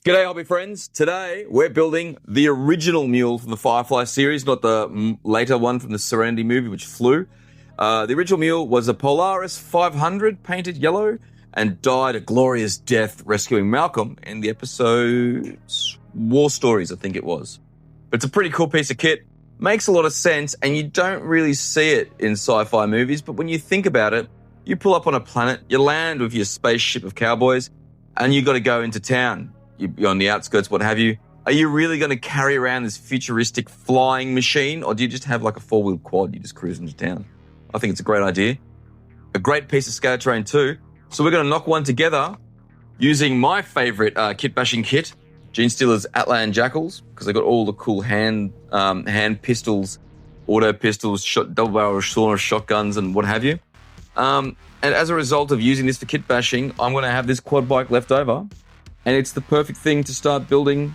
G'day, hobby friends. Today, we're building the original Mule from the Firefly series, not the later one from the Serenity movie, which flew. The original Mule was a Polaris 500 painted yellow and died a glorious death rescuing Malcolm in the episode War Stories, I think it was. But it's a pretty cool piece of kit. Makes a lot of sense, and you don't really see it in sci-fi movies, but when you think about it, you pull up on a planet, you land with your spaceship of cowboys, and you got to go into town. You're on the outskirts, what have you. Are you really going to carry around this futuristic flying machine, or do you just have like a four-wheel quad you just cruise into town? I think it's a great idea. A great piece of scale terrain too. So we're going to knock one together using my favorite kitbashing kit, Genestealer Atalan Jackals, because they got all the cool hand pistols, auto pistols, double-barrel shotguns, and what have you. And as a result of using this for kitbashing, I'm going to have this quad bike left over. And it's the perfect thing to start building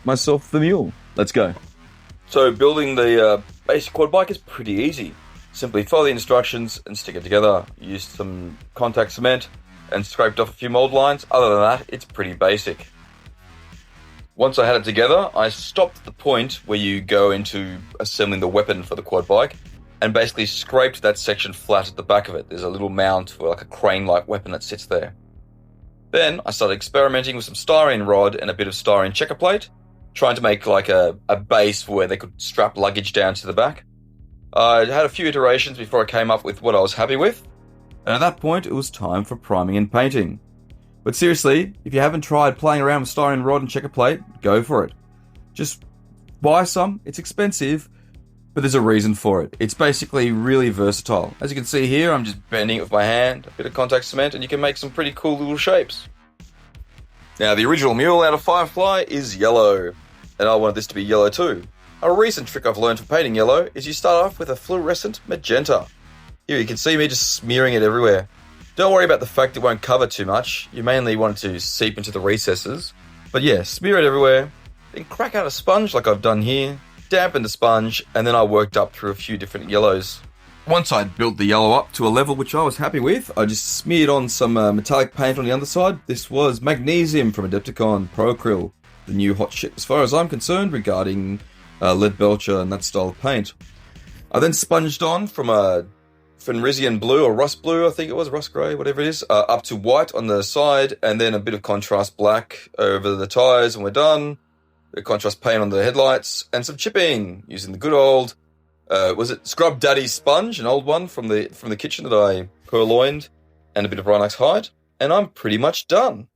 myself the Mule. Let's go. So building the basic quad bike is pretty easy. Simply follow the instructions and stick it together. Use some contact cement and scraped off a few mold lines. Other than that, it's pretty basic. Once I had it together, I stopped at the point where you go into assembling the weapon for the quad bike and basically scraped that section flat at the back of it. There's a little mount for like a crane-like weapon that sits there. Then I started experimenting with some styrene rod and a bit of styrene checker plate, trying to make like a base where they could strap luggage down to the back. I had a few iterations before I came up with what I was happy with, and at that point it was time for priming and painting. But seriously, if you haven't tried playing around with styrene rod and checker plate, go for it. Just buy some, it's expensive, but there's a reason for it. It's basically really versatile. As you can see here, I'm just bending it with my hand, a bit of contact cement, and you can make some pretty cool little shapes. Now, the original Mule out of Firefly is yellow, and I wanted this to be yellow too. A recent trick I've learned for painting yellow is you start off with a fluorescent magenta. Here you can see me just smearing it everywhere. Don't worry about the fact it won't cover too much. You mainly want it to seep into the recesses. But yeah, smear it everywhere, then crack out a sponge like I've done here, dampen the sponge, and then I worked up through a few different yellows. Once I'd built the yellow up to a level which I was happy with, I just smeared on some metallic paint on the underside. This was magnesium from Adepticon Pro Acryl, the new hot shit as far as I'm concerned regarding lead belcher and that style of paint. I then sponged on from a Fenrisian blue or rust blue, I think it was, rust grey, whatever it is, up to white on the side, and then a bit of contrast black over the tyres, and we're done. The contrast paint on the headlights, and some chipping using the good old, was it Scrub Daddy sponge, an old one from the kitchen that I purloined, and a bit of Rhinox hide, and I'm pretty much done.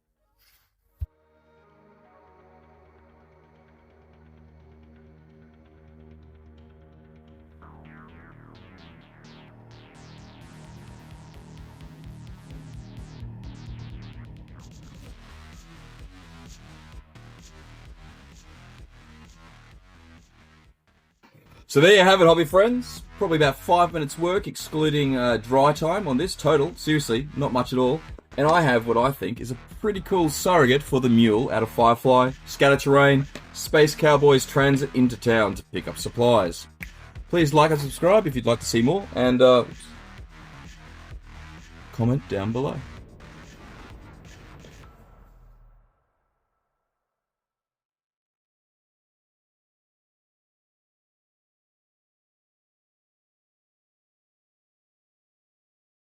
So there you have it, hobby friends. Probably about 5 minutes work, excluding dry time on this total. Seriously, not much at all. And I have what I think is a pretty cool surrogate for the Mule out of Firefly, scatter terrain, Space Cowboys transit into town to pick up supplies. Please like and subscribe if you'd like to see more, and comment down below.